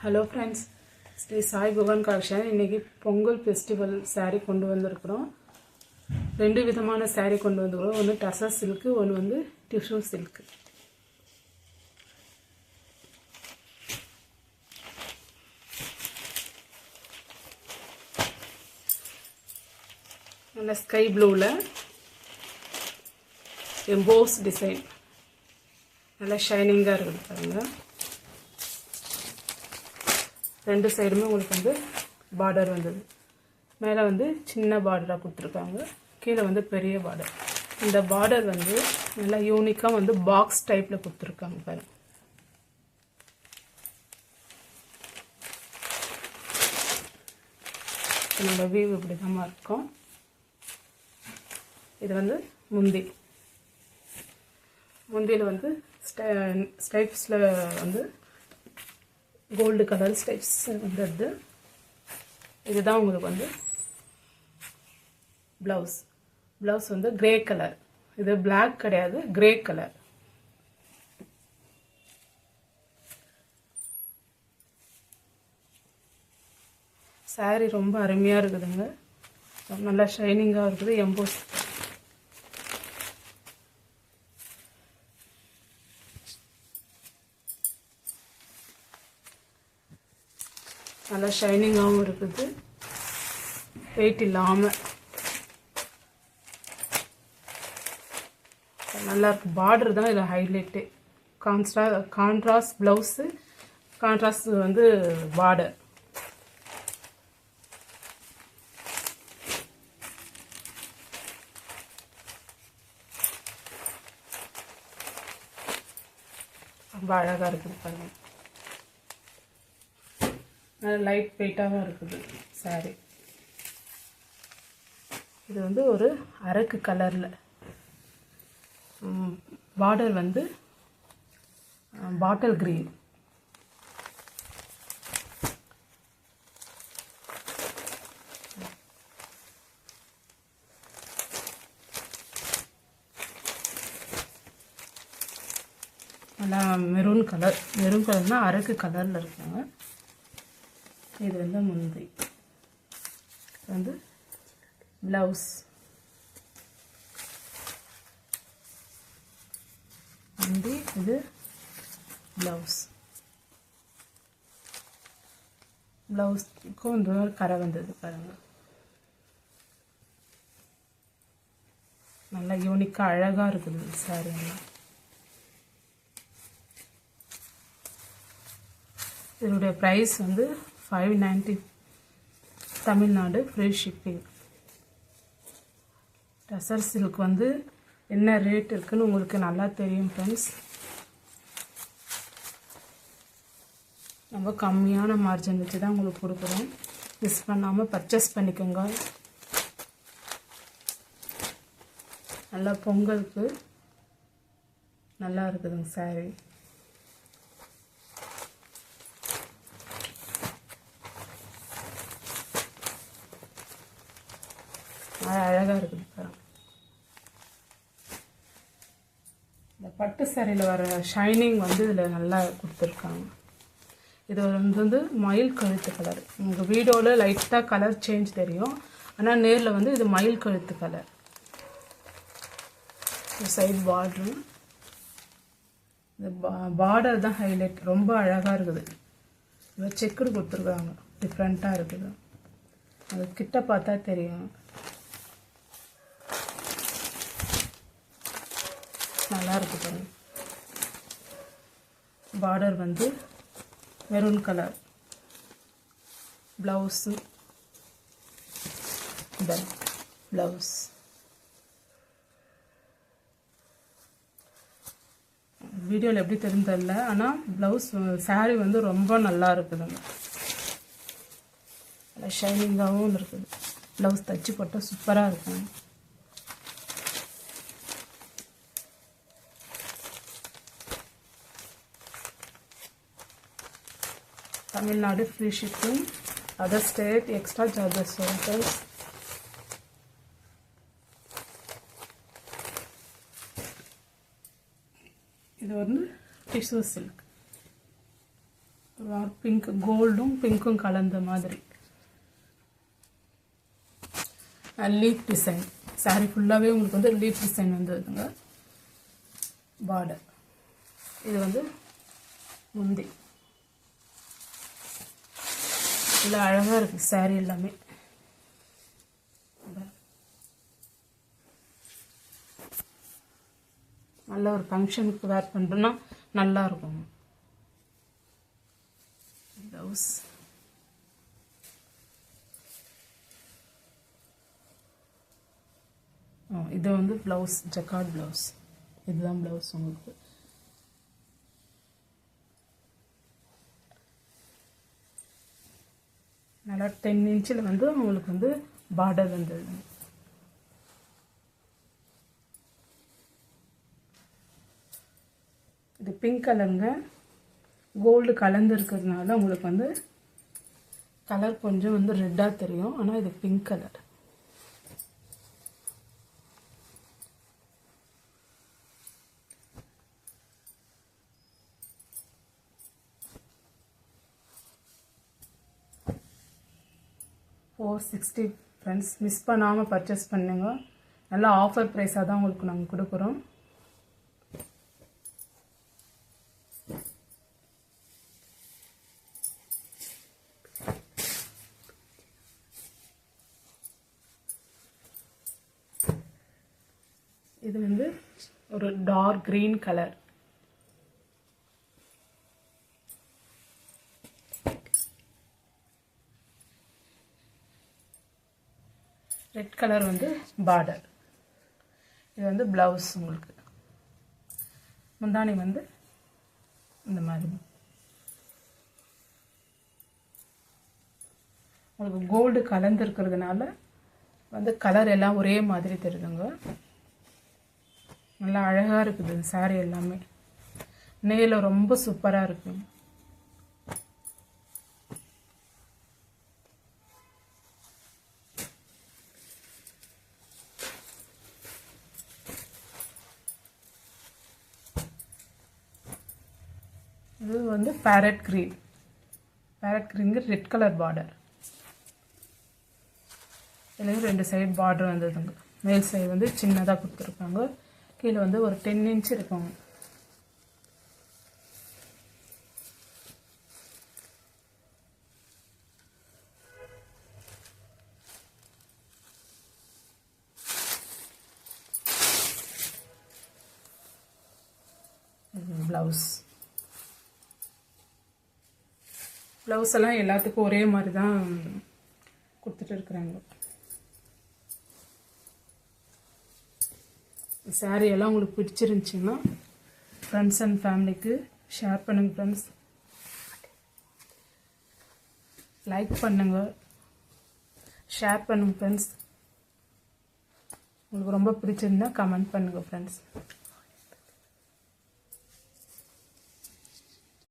Hello friends, Sri Sai பகவான் collection. இன்றைக்கி Pongal festival sari கொண்டு வந்திருக்கிறோம். ரெண்டு விதமான சாரீ கொண்டு வந்துருக்கிறோம். ஒன்று டசர் சில்க்கு, ஒன்று வந்து டிஷ்யூ சில்க்கு. நல்ல ஸ்கை ப்ளூவில் எம்போஸ் டிசைன், நல்லா ஷைனிங்காக இருக்குது பாருங்கள். ரெண்டு சைடுமே உங்களுக்கு வந்து பார்டர் வந்தது. மேலே வந்து சின்ன பார்டராக கொடுத்துருக்காங்க, கீழே வந்து பெரிய பார்டர். இந்த பார்டர் வந்து நல்லா யூனிக்காக வந்து பாக்ஸ் டைப்பில் கொடுத்துருக்காங்க பாருங்கள். என்னோட வியூ இப்படி தான் இருக்கும். இது வந்து முந்தியில் வந்து ஸ்டைப்ஸில் வந்து கோல்டு கலர் ஸ்டைப்ஸ் வந்துடுது. இதுதான் உங்களுக்கு வந்து ப்ளவுஸ் வந்து கிரே கலர். இது பிளாக் கிடையாது, கிரே கலர். சாரீ ரொம்ப அருமையாக இருக்குதுங்க, நல்லா ஷைனிங்காக இருக்குது. எம்போஸ் நல்லா ஷைனிங்காகவும் இருக்குது, வெயிட் இல்லாமல் நல்லா இருக்குது. பார்டர் தான் இதில் ஹைலைட்டு. கான்ட்ராஸ்ட் ப்ளவுஸு, கான்ட்ராஸ்ட் வந்து பார்டர். ரொம்ப அழகாக இருக்குது பாருங்கள். நல்ல லைட் வெயிட்டாகவும் இருக்குது சாரீ. இது வந்து ஒரு அரக்கு கலரில், பார்டர் வந்து பாட்டில் கிரீன். நல்லா மெரூன் கலர்னால் அரக்கு கலரில் இருக்குங்க. இது வந்து முந்தி, வந்து ப்ளவுஸ். முந்தி, இது ப்ளவுஸ்க்கும் இந்த மாதிரி கரை வந்தது பாருங்கள். நல்லா யூனிக்காக அழகாக இருக்குது சாரீ எல்லாம். இதனுடைய ப்ரைஸ் வந்து 590 Tamil Nadu, free shipping. Tussar silk வந்து என்ன ரேட் இருக்குன்னு உங்களுக்கு நல்லா தெரியும் ஃப்ரெண்ட்ஸ். ரொம்ப கம்மியான மார்ஜின் வச்சு தான் உங்களுக்கு கொடுக்குறோம். மிஸ் பண்ணாமல் பர்ச்சேஸ் பண்ணிக்கோங்க. நல்லா பொங்கலுக்கு நல்லா இருக்குதுங்க சாரீ. அழகாக இருக்குது பாருங்க. இந்த பட்டு சாரியில் வர ஷைனிங் வந்து இதில் நல்லா கொடுத்துருக்காங்க. இது வந்து மயில் கழுத்து கலர். உங்கள் வீடியோவில் லைட்டாக கலர் சேஞ்ச் தெரியும், ஆனால் நேரில் வந்து இது மயில் கழுத்து கலர். சைட் பார்டரு, இந்த பார்டர் தான் ஹைலைட். ரொம்ப அழகாக இருக்குது. இந்த செக்குடு கொடுத்துருக்காங்க, டிஃப்ரெண்ட்டாக இருக்குது. அது கிட்ட பார்த்தா தெரியும். நல்லா இருக்குது பாருங்க. பார்டர் வந்து மெரூன் கலர். ப்ளவுஸு, இந்த ப்ளவுஸ் வீடியோவில் எப்படி தெரிஞ்சதில்ல, ஆனால் ப்ளவுஸ் சாரீ வந்து ரொம்ப நல்லா இருக்குதுங்க. நல்லா ஷைனிங்காகவும் இருக்குது. ப்ளவுஸ் தைச்சி போட்டால் சூப்பராக இருக்கும். Tamil Nadu, free shipping. Other state extra charges வரும். இது வந்து டிஷ்யூ சில்க். பிங்க், கோல்டும் பிங்க்கும் கலந்த மாதிரி லீஃப் டிசைன். சாரீ ஃபுல்லாகவே உங்களுக்கு வந்து லீஃப் டிசைன் வந்துதுங்க. பார்டர். இது வந்து முந்தி. நல்லா அழகாக இருக்குது சாரீ எல்லாமே. நல்ல ஒரு ஃபங்க்ஷனுக்கு வேர் பண்ணுறோன்னா நல்லாயிருக்கும். ப்ளவுஸ். இது வந்து ப்ளவுஸ், ஜக்கார்ட் ப்ளவுஸ். இதுதான் ப்ளவுஸ் உங்களுக்கு. நல்லா 10 இன்ச்சில் வந்து உங்களுக்கு வந்து பார்டர் வந்தது. இது பிங்க் கலருங்க. கோல்டு கலந்து இருக்கிறதுனால உங்களுக்கு வந்து கலர் கொஞ்சம் வந்து ரெட்டாக தெரியும். ஆனால் இது பிங்க் கலர். $460 ஃப்ரெண்ட்ஸ். மிஸ் பண்ணாமல் பர்ச்சேஸ் பண்ணுங்க. நல்லா ஆஃபர் ப்ரைஸாக தான் உங்களுக்கு நாங்கள் கொடுக்குறோம். இது வந்து ஒரு dark green colour. Red colour வந்து பார்டர். இது வந்து ப்ளவுஸ் உங்களுக்கு. முந்தானி வந்து இந்த மாதிரி உங்களுக்கு கோல்டு கலந்து இருக்கிறதுனால வந்து கலர் எல்லாம் ஒரே மாதிரி தெரியுதுங்க. நல்லா அழகாக இருக்குது சாரீ எல்லாமே. நெய்யில் ரொம்ப சூப்பராக இருக்குது. இது வந்து பேரட் க்ரீன். பேரட் க்ரீனுக்கு ரெட் கலர் பார்டர். இதுலேயும் 2 சைடு பார்டர் வந்ததுங்க. மேல் சைடு வந்து சின்னதாக கொடுத்துருக்காங்க. கீழே வந்து ஒரு 10 இன்ச் இருக்குங்க. ப்ளவுஸ். ப்ளவுஸ் எல்லாம் எல்லாத்துக்கும் ஒரே மாதிரி தான் கொடுத்துட்டு இருக்கிறாங்க. சாரீ எல்லாம் உங்களுக்கு பிடிச்சிருந்துச்சின்னா ஃப்ரெண்ட்ஸ் அண்ட் ஃபேமிலிக்கு ஷேர் பண்ணுங்கள் ஃப்ரெண்ட்ஸ். லைக் பண்ணுங்கள், ஷேர் பண்ணுங்கள் ஃப்ரெண்ட்ஸ். உங்களுக்கு ரொம்ப பிடிச்சிருந்தா கமெண்ட் பண்ணுங்கள் ஃப்ரெண்ட்ஸ்.